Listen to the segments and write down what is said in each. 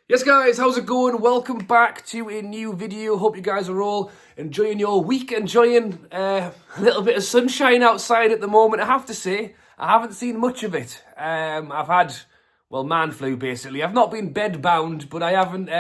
Yes guys, how's it going? Welcome back to a new video. Hope you guys are all enjoying your week, enjoying a little bit of sunshine outside at the moment. I have to say, I haven't seen much of it. I've had, man flu basically. I've not been bed bound, but I haven't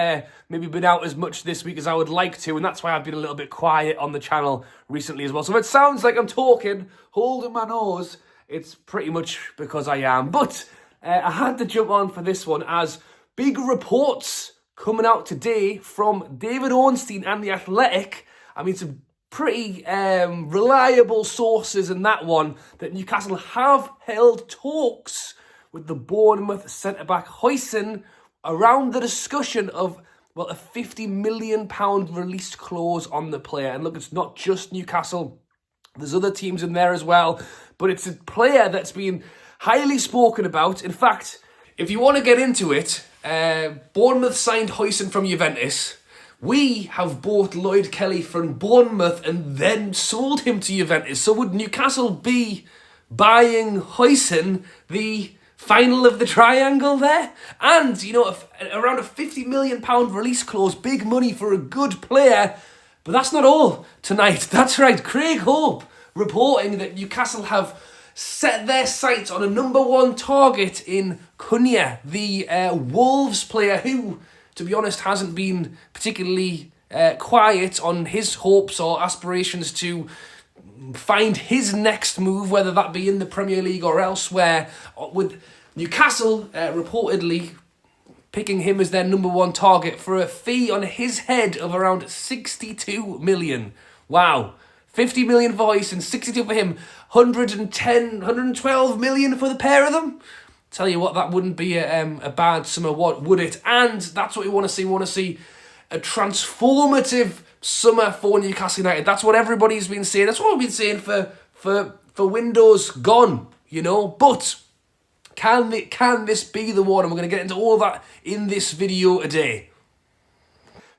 maybe been out as much this week as I would like to, and that's why I've been a little bit quiet on the channel recently as well. So if it sounds like I'm talking, holding my nose, it's pretty much because I am. But I had to jump on for this one as big reports coming out today from David Ornstein and The Athletic. I mean, some pretty reliable sources in that one, that Newcastle have held talks with the Bournemouth centre-back Huijsen around the discussion of, a £50 million release clause on the player. And look, it's not just Newcastle. There's other teams in there as well. But it's a player that's been highly spoken about. In fact, if you want to get into it, Bournemouth signed Huijsen from Juventus. We have bought Lloyd Kelly from Bournemouth and then sold him to Juventus. So would Newcastle be buying Huijsen, the final of the triangle there? And, around a £50 million release clause, big money for a good player. But that's not all tonight. That's right, Craig Hope reporting that Newcastle have set their sights on a number one target in Cunha, the Wolves player who, to be honest, hasn't been particularly quiet on his hopes or aspirations to find his next move, whether that be in the Premier League or elsewhere, with Newcastle reportedly picking him as their number one target for a fee on his head of around 62 million. Wow. 50 million for Huijsen, 62 for him, 112 million for the pair of them. Tell you what, that wouldn't be a bad summer, would it? And that's what we want to see. We want to see a transformative summer for Newcastle United. That's what everybody's been saying. That's what we've been saying for windows gone, But can this be the one? And we're going to get into all that in this video today.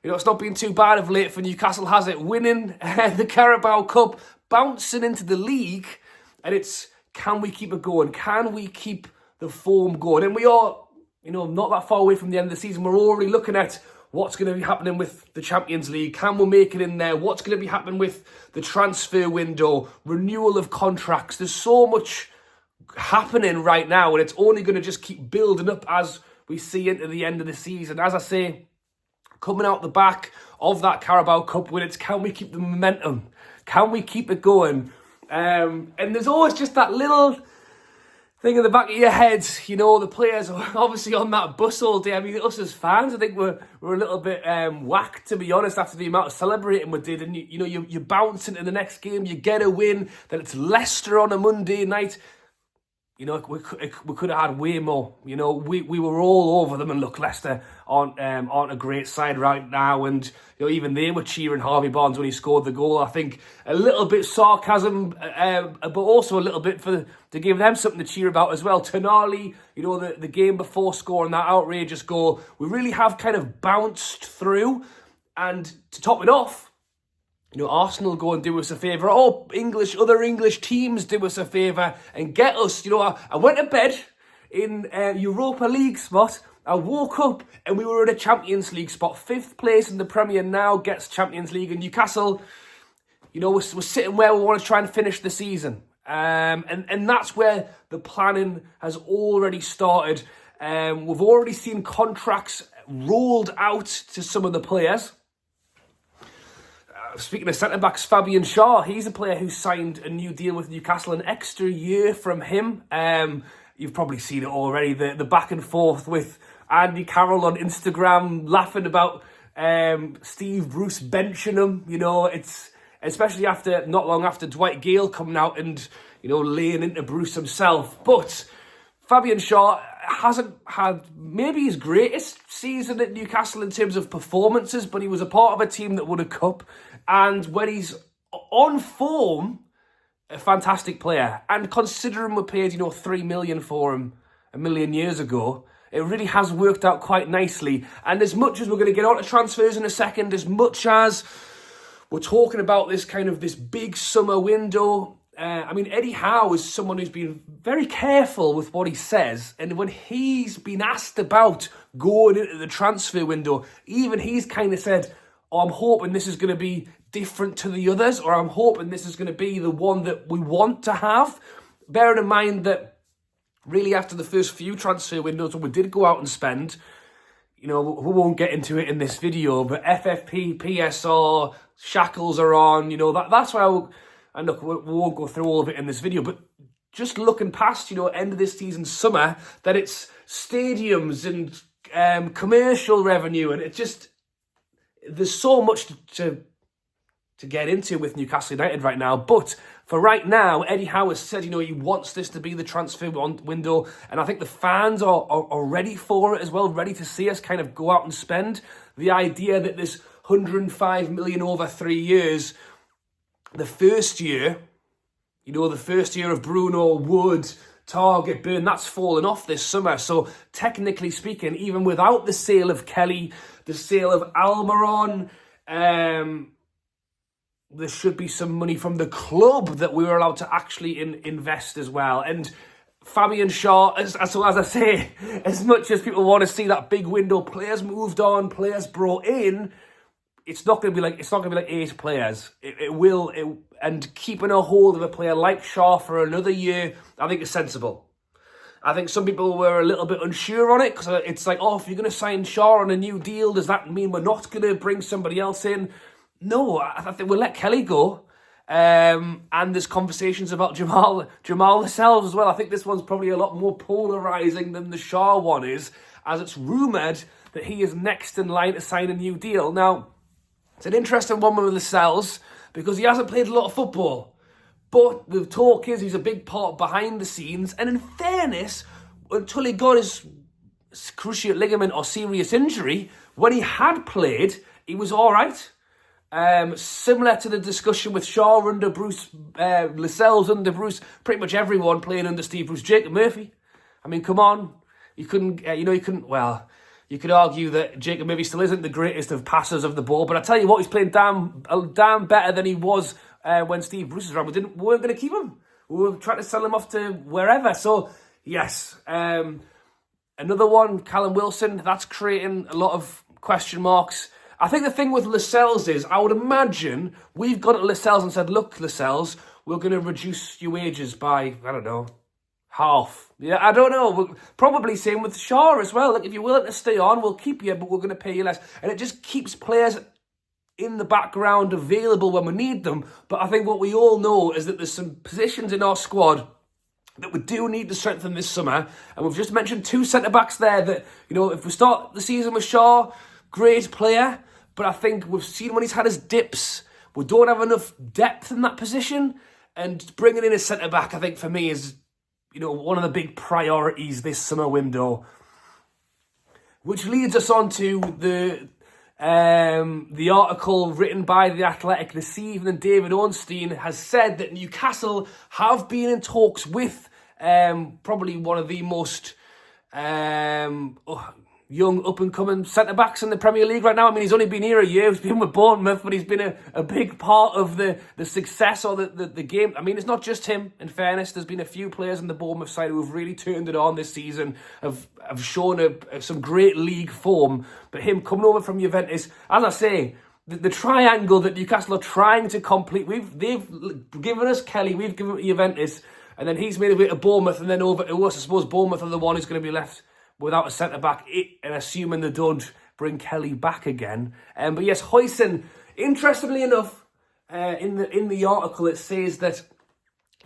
It's not been too bad of late for Newcastle, has it? Winning the Carabao Cup, bouncing into the league, and it's, can we keep it going? Can we keep the form going? And we are, not that far away from the end of the season. We're already looking at what's going to be happening with the Champions League. Can we make it in there? What's going to be happening with the transfer window, renewal of contracts? There's so much happening right now, and it's only going to just keep building up as we see into the end of the season. As I say, coming out the back of that Carabao Cup win, it's, can we keep the momentum? Can we keep it going? And there's always just that little thing in the back of your head, the players are obviously on that bus all day. I mean, us as fans, I think we're a little bit whacked, to be honest, after the amount of celebrating we did. And, you bounce into the next game, you get a win, then it's Leicester on a Monday night. We could have had way more. We were all over them, and look, Leicester aren't a great side right now, and even they were cheering Harvey Barnes when he scored the goal. I think a little bit sarcasm, but also a little bit to give them something to cheer about as well. Tonali, the game before scoring that outrageous goal, we really have kind of bounced through, and to top it off, Arsenal go and do us a favour. Other English teams do us a favour and get us. I went to bed in Europa League spot. I woke up and we were in a Champions League spot. 5th place in the Premier now gets Champions League. And Newcastle, we're sitting where we want to try and finish the season. And that's where the planning has already started. We've already seen contracts rolled out to some of the players. Speaking of centre-backs, Fabian Schär, he's a player who signed a new deal with Newcastle, an extra year from him. You've probably seen it already, the back and forth with Andy Carroll on Instagram, laughing about Steve Bruce benching him. It's especially not long after Dwight Gale coming out and, laying into Bruce himself. But Fabian Schär hasn't had maybe his greatest season at Newcastle in terms of performances, but he was a part of a team that won a cup. And when he's on form, a fantastic player. And considering we paid, $3 million for him a million years ago, it really has worked out quite nicely. And as much as we're going to get on to transfers in a second, as much as we're talking about this big summer window, Eddie Howe is someone who's been very careful with what he says. And when he's been asked about going into the transfer window. Even he's kind of said, oh, I'm hoping this is going to be different to the others, or I'm hoping this is going to be the one that we want to have. Bearing in mind that really after the first few transfer windows, when we did go out and spend, we won't get into it in this video, but FFP, PSR, shackles are on, that's why and look, we won't go through all of it in this video, but just looking past, end of this season, summer, that it's stadiums and commercial revenue, and there's so much to get into with Newcastle United right now. But for right now, Eddie Howe has said, he wants this to be the transfer window, and I think the fans are ready for it as well, ready to see us kind of go out and spend. The idea that this 105 million over 3 years, the first year of Bruno, Wood, Target, Burn, that's fallen off this summer. So technically speaking, even without the sale of Kelly, the sale of Almiron, there should be some money from the club that we were allowed to actually invest as well. And Fabian Shaw, as I say, as much as people want to see that big window, players moved on, players brought in, it's not going to be like 8 players. And keeping a hold of a player like Shaw for another year, I think is sensible. I think some people were a little bit unsure on it, because it's like, if you're going to sign Shaw on a new deal, does that mean we're not going to bring somebody else in? No, I think we'll let Kelly go. And there's conversations about Jamal Lascelles as well. I think this one's probably a lot more polarising than the Shaw one is, as it's rumoured that he is next in line to sign a new deal. Now, it's an interesting one with Lascelles, because he hasn't played a lot of football. But the talk is he's a big part behind the scenes. And in fairness, until he got his cruciate ligament or serious injury, when he had played, he was all right. Similar to the discussion with Shaw under Bruce, Lascelles under Bruce, pretty much everyone playing under Steve Bruce. Jacob Murphy, I mean, come on. You could argue that Jacob Murphy still isn't the greatest of passers of the ball, but I tell you what, he's playing damn better than he was when Steve Bruce was around. We weren't going to keep him. We were trying to sell him off to wherever. So, yes. Another one, Callum Wilson, that's creating a lot of question marks. I think the thing with Lascelles is, I would imagine we've gone to Lascelles and said, look, Lascelles, we're going to reduce your wages by, I don't know, half. Yeah, I don't know. Probably same with Shaw as well. Like, if you're willing to stay on, we'll keep you, but we're going to pay you less. And it just keeps players in the background available when we need them. But I think what we all know is that there's some positions in our squad that we do need to strengthen this summer. And we've just mentioned 2 centre-backs there that, if we start the season with Shaw, great player, but I think we've seen when he's had his dips, we don't have enough depth in that position, and bringing in a centre-back, I think, for me, is, one of the big priorities this summer window. Which leads us on to the article written by The Athletic this evening. David Ornstein has said that Newcastle have been in talks with probably one of the most young up-and-coming centre-backs in the Premier League right now. I mean, he's only been here a year. He's been with Bournemouth, but he's been a big part of the success or the game. I mean, it's not just him, in fairness. There's been a few players in the Bournemouth side who have really turned it on this season, have shown some great league form. But him coming over from Juventus, as I say, the triangle that Newcastle are trying to complete, they've given us Kelly, we've given Juventus, and then he's made a way to Bournemouth, and then over to us. I suppose Bournemouth are the one who's going to be left without a centre-back, and assuming they don't bring Kelly back again. But yes, Huijsen, interestingly enough, in the article, it says that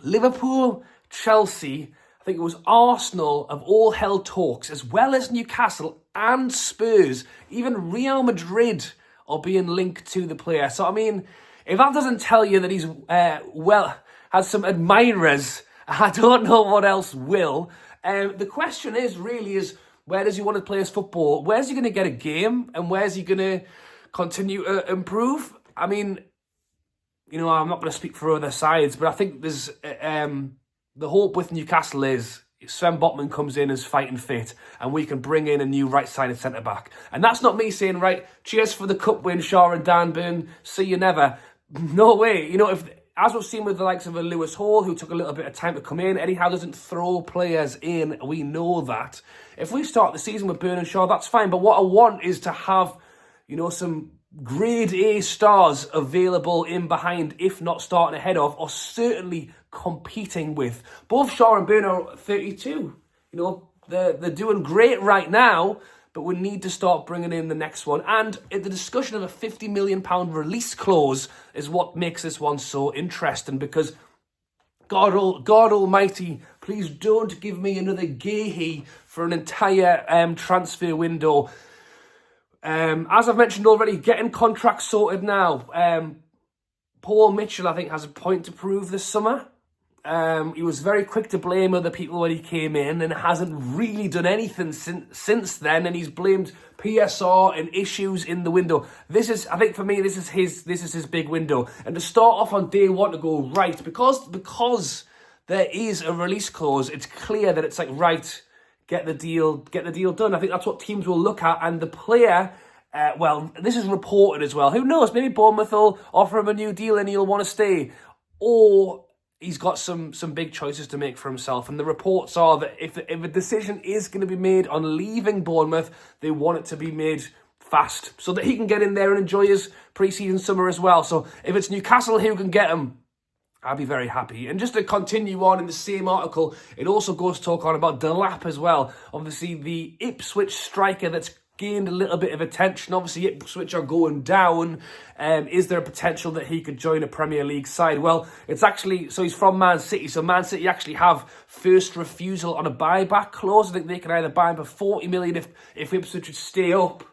Liverpool, Chelsea, I think it was Arsenal, have all held talks, as well as Newcastle and Spurs. Even Real Madrid are being linked to the player. So, I mean, if that doesn't tell you that he's, has some admirers, I don't know what else will. The question is, where does he want to play his football? Where's he going to get a game? And where's he going to continue to improve? I mean, I'm not going to speak for other sides, but I think there's the hope with Newcastle is Sven Botman comes in as fighting fit, and we can bring in a new right-sided centre-back. And that's not me saying, right, cheers for the cup win, Shaw and Dan Burn, see you never. No way. as we've seen with the likes of a Lewis Hall, who took a little bit of time to come in, Eddie Howe doesn't throw players in. We know that. If we start the season with Bernard Shaw, that's fine. But what I want is to have, some grade A stars available in behind, if not starting ahead of, or certainly competing with. Both Shaw and Bernard are 32. They're doing great right now, but we need to start bringing in the next one. And the discussion of a £50 million release clause is what makes this one so interesting, because God almighty, please don't give me another Gahey for an entire transfer window. As I've mentioned already, getting contracts sorted now. Paul Mitchell, I think, has a point to prove this summer. He was very quick to blame other people when he came in and hasn't really done anything since then, and he's blamed PSR and issues in the window. I think for me, this is his big window. And to start off on day one to go, right, because there is a release clause, it's clear that it's like, right, get the deal done. I think that's what teams will look at, and the player, this is reported as well. Who knows? Maybe Bournemouth will offer him a new deal and he'll want to stay, or he's got some big choices to make for himself. And the reports are that if a decision is going to be made on leaving Bournemouth, they want it to be made fast so that he can get in there and enjoy his pre-season summer as well. So if it's Newcastle who can get him, I'll be very happy. And just to continue on in the same article, it also goes talk on about Delap as well. Obviously, the Ipswich striker that's gained a little bit of attention. Obviously, Ipswich are going down. Is there a potential that he could join a Premier League side? Well, it's actually, so he's from Man City. So Man City actually have first refusal on a buyback clause. I think they can either buy him for 40 million if Ipswich would stay up,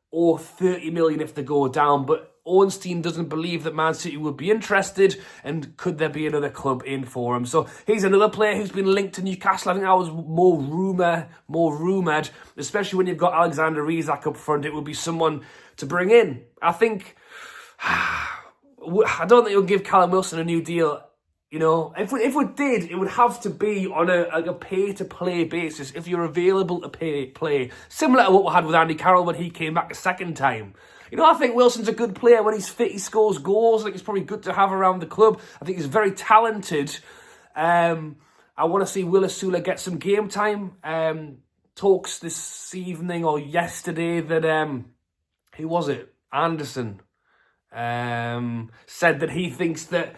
or 30 million if they go down. But Ornstein doesn't believe that Man City would be interested, and could there be another club in for him? So he's another player who's been linked to Newcastle. I think that was more rumoured, especially when you've got Alexander Isak up front. It would be someone to bring in. I don't think you'll give Callum Wilson a new deal. If we did, it would have to be on a pay-to-play basis, if you're available to play. Similar to what we had with Andy Carroll when he came back a second time. I think Wilson's a good player. When he's fit, he scores goals. I think he's probably good to have around the club. I think he's very talented. I want to see Will Asula get some game time. Talks this evening or yesterday that, who was it? Anderson said that he thinks that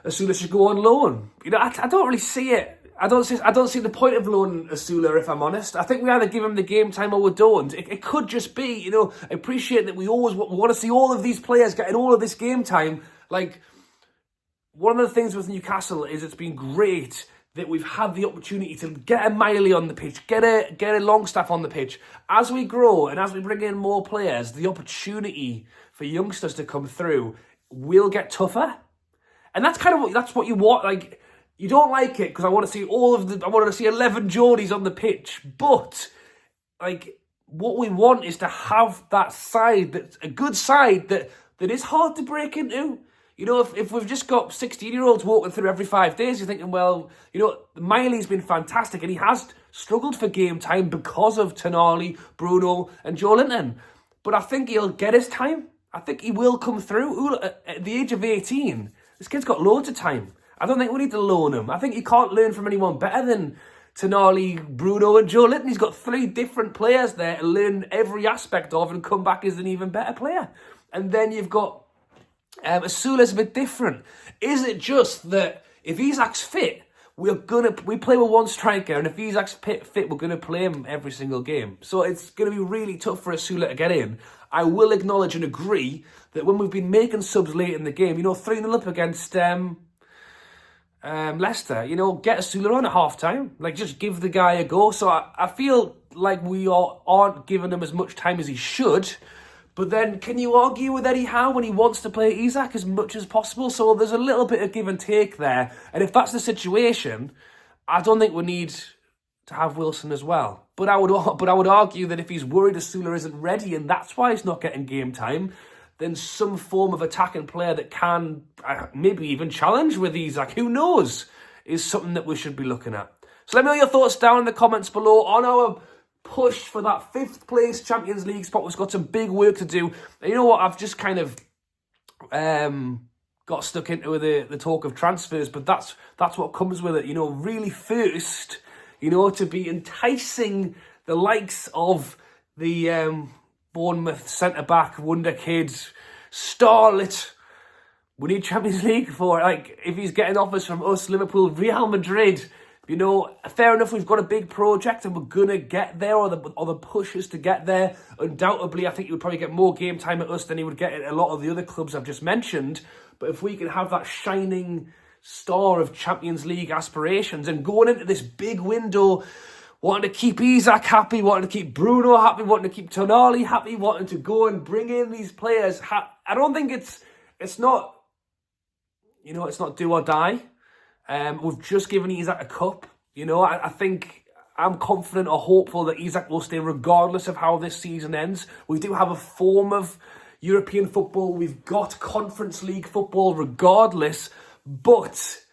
Asula should go on loan. I don't really see it. I don't see the point of loaning Asula, if I'm honest. I think we either give him the game time or we don't. It could just be, I appreciate that we always want to see all of these players getting all of this game time. Like, one of the things with Newcastle is it's been great that we've had the opportunity to get a Miley on the pitch, get a Longstaff on the pitch. As we grow and as we bring in more players, the opportunity for youngsters to come through will get tougher. And that's what you want. Like, you don't like it because I want to see I want to see 11 Geordies on the pitch. But, like, what we want is to have that side, that's a good side that is hard to break into. If we've just got 16-year-olds walking through every 5 days, you're thinking, well, Miley's been fantastic and he has struggled for game time because of Tonali, Bruno and Joe Linton. But I think he'll get his time. I think he will come through. At the age of 18, this kid's got loads of time. I don't think we need to loan him. I think you can't learn from anyone better than Tonali, Bruno and Joe Linton. He's got 3 different players there to learn every aspect of and come back as an even better player. And then you've got Asula's a bit different. Is it just that if Isak's fit, we play with one striker, and if Isak's fit, we're going to play him every single game. So it's going to be really tough for Asula to get in. I will acknowledge and agree that when we've been making subs late in the game, 3-0 up against Leicester, get Asula on at half-time. Like, just give the guy a go. So I feel like we aren't giving him as much time as he should. But then, can you argue with Eddie Howe when he wants to play Isak as much as possible? So there's a little bit of give and take there. And if that's the situation, I don't think we need to have Wilson as well. But I would argue that if he's worried Asula isn't ready and that's why he's not getting game time, then some form of attacking player that can maybe even challenge with Isak, who knows, is something that we should be looking at. So let me know your thoughts down in the comments below on our push for that 5th place Champions League spot. We've got some big work to do. And you know what? I've just kind of got stuck into the talk of transfers, but that's what comes with it. You know, really first, you know, to be enticing the likes of the Bournemouth centre-back, wonder kid, starlet. We need Champions League for it. Like, if he's getting offers from us, Liverpool, Real Madrid, you know, fair enough, we've got a big project and we're going to get there, or the pushes to get there. Undoubtedly, I think he would probably get more game time at us than he would get at a lot of the other clubs I've just mentioned. But if we can have that shining star of Champions League aspirations and going into this big window, wanting to keep Isak happy, wanting to keep Bruno happy, wanting to keep Tonali happy, wanting to go and bring in these players, I don't think it's not, you know, it's not do or die. We've just given Isak a cup. You know, I think I'm confident or hopeful that Isak will stay regardless of how this season ends. We do have a form of European football. We've got Conference League football regardless. But,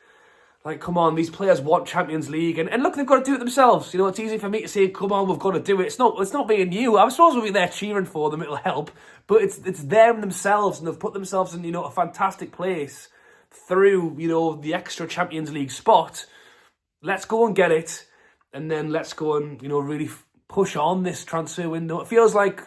like, come on, these players want Champions League. And look, they've got to do it themselves. You know, it's easy for me to say, come on, we've got to do it. It's not being you. I suppose we'll be there cheering for them. It'll help. But it's them themselves, and they've put themselves in, you know, a fantastic place through, you know, the extra Champions League spot. Let's go and get it, and then let's go and, you know, really push on this transfer window. It feels like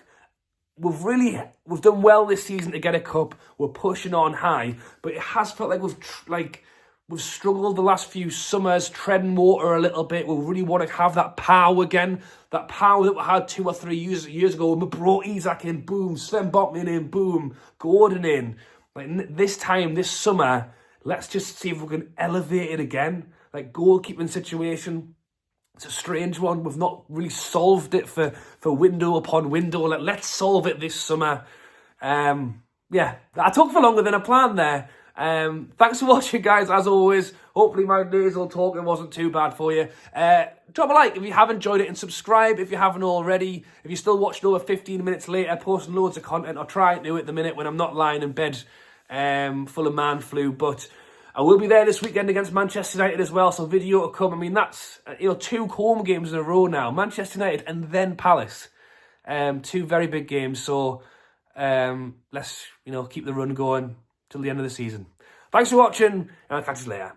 we've done well this season to get a cup. We're pushing on high, but it has felt like we've struggled the last few summers, treading water a little bit. We really want to have that power again, that power that we had 2 or 3 years ago when we brought Isak in, boom, Sven Botman in, boom, Gordon in. Like, this time, this summer, let's just see if we can elevate it again. Like, goalkeeping situation, it's a strange one. We've not really solved it for window upon window. Like, let's solve it this summer. Yeah, I talked for longer than I planned there. Thanks for watching, guys, as always. Hopefully my nasal talking wasn't too bad for you. Drop a like if you have enjoyed it, and subscribe if you haven't already. If you're still watching over 15 minutes later, posting loads of content. I'll try and do it at the minute when I'm not lying in bed full of man flu, but I will be there this weekend against Manchester United as well, so video to come. I mean, that's 2 home games in a row now, Manchester United and then Palace. 2 very big games, so let's keep the run going till the end of the season. Thanks for watching, and I'll catch you later.